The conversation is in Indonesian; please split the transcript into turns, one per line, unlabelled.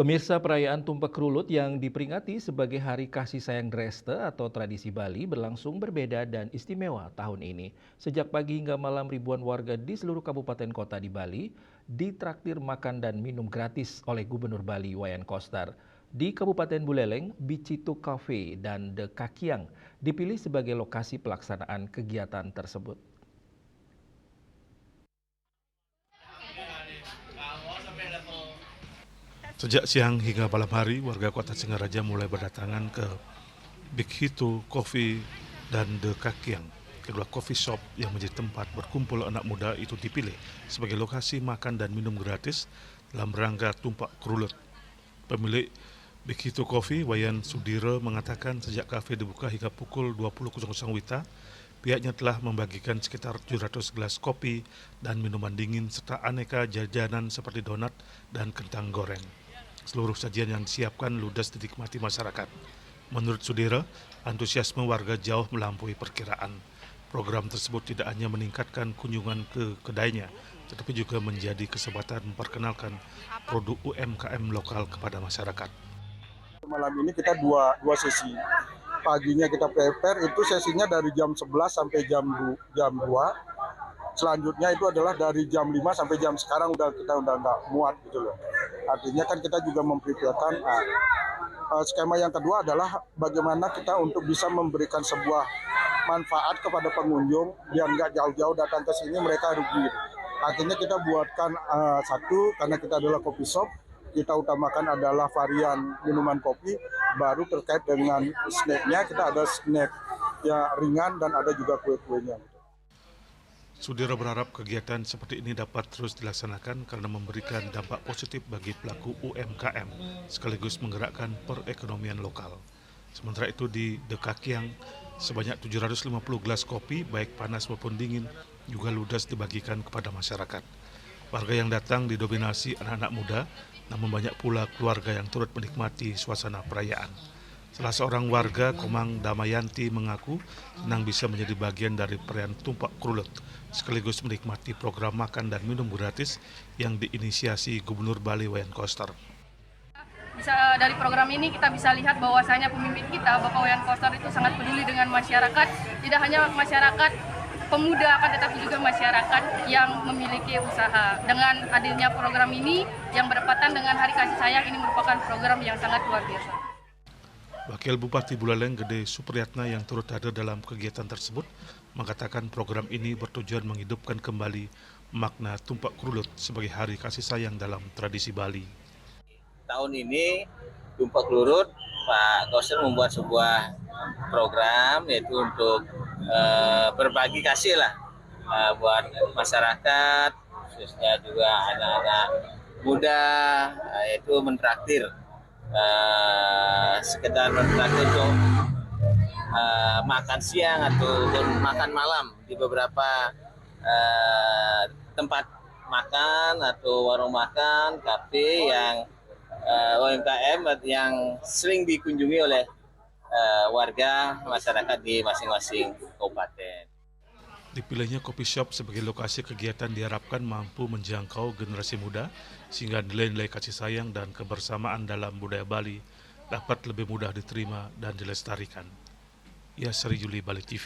Pemirsa, perayaan Tumpak Rulut yang diperingati sebagai Hari Kasih Sayang Dreste atau tradisi Bali berlangsung berbeda dan istimewa tahun ini. Sejak pagi hingga malam ribuan warga di seluruh kabupaten kota di Bali ditraktir makan dan minum gratis oleh Gubernur Bali Wayan Koster. Di Kabupaten Buleleng, Bicitu Cafe dan The Kakiang dipilih sebagai lokasi pelaksanaan kegiatan tersebut.
Sejak siang hingga malam hari, warga kota Singaraja mulai berdatangan ke Big Hito Coffee dan The Kakiang. Kedua coffee shop yang menjadi tempat berkumpul anak muda itu dipilih sebagai lokasi makan dan minum gratis dalam rangka Tumpak Kerulut. Pemilik Big Hito Coffee, Wayan Sudiro, mengatakan sejak kafe dibuka hingga pukul 20.00 WITA, pihaknya telah membagikan sekitar 700 gelas kopi dan minuman dingin serta aneka jajanan seperti donat dan kentang goreng. Seluruh sajian yang disiapkan ludas dinikmati masyarakat. Menurut Sudira, antusiasme warga jauh melampaui perkiraan. Program tersebut tidak hanya meningkatkan kunjungan ke kedainya, tetapi juga menjadi kesempatan memperkenalkan produk UMKM lokal kepada masyarakat.
Malam ini kita dua sesi. Paginya kita prepare, itu sesinya dari jam 11 sampai jam 2. Selanjutnya itu adalah dari jam 5 sampai jam sekarang kita udah nggak muat gitu loh. Artinya kan kita juga mempersiapkan skema yang kedua adalah bagaimana kita untuk bisa memberikan sebuah manfaat kepada pengunjung biar nggak jauh-jauh datang ke sini mereka rugi. Artinya kita buatkan satu, karena kita adalah coffee shop, kita utamakan adalah varian minuman kopi, baru terkait dengan snacknya kita ada snack ya ringan dan ada juga kue-kuenya.
Sudiro berharap kegiatan seperti ini dapat terus dilaksanakan karena memberikan dampak positif bagi pelaku UMKM sekaligus menggerakkan perekonomian lokal. Sementara itu di The Kakiang, sebanyak 750 gelas kopi baik panas maupun dingin juga ludas dibagikan kepada masyarakat. Warga yang datang didominasi anak-anak muda, namun banyak pula keluarga yang turut menikmati suasana perayaan. Salah seorang warga, Komang Damayanti, mengaku senang bisa menjadi bagian dari perayaan Tumpak Kerulut, sekaligus menikmati program makan dan minum gratis yang diinisiasi Gubernur Bali Wayan Koster.
Dari program ini kita bisa lihat bahwasanya pemimpin kita, Bapak Wayan Koster, itu sangat peduli dengan masyarakat, tidak hanya masyarakat pemuda, akan tetapi juga masyarakat yang memiliki usaha. Dengan adanya program ini yang bertepatan dengan Hari Kasih Sayang, ini merupakan program yang sangat luar biasa.
Wakil Bupati Buleleng Gede Supriyatna yang turut hadir dalam kegiatan tersebut mengatakan program ini bertujuan menghidupkan kembali makna Tumpak Kerulut sebagai hari kasih sayang dalam tradisi Bali.
Tahun ini Tumpak Kerulut, Pak Koster membuat sebuah program yaitu untuk berbagi kasih lah buat masyarakat, khususnya juga anak-anak muda, yaitu mentraktir. Sekedar mentraktir untuk makan siang ataupun makan malam di beberapa tempat makan atau warung makan, kafe yang UMKM yang sering dikunjungi oleh warga masyarakat di masing-masing kabupaten.
Dipilihnya coffee shop sebagai lokasi kegiatan diharapkan mampu menjangkau generasi muda sehingga nilai-nilai kasih sayang dan kebersamaan dalam budaya Bali dapat lebih mudah diterima dan dilestarikan. Yasri Juli, Bali TV.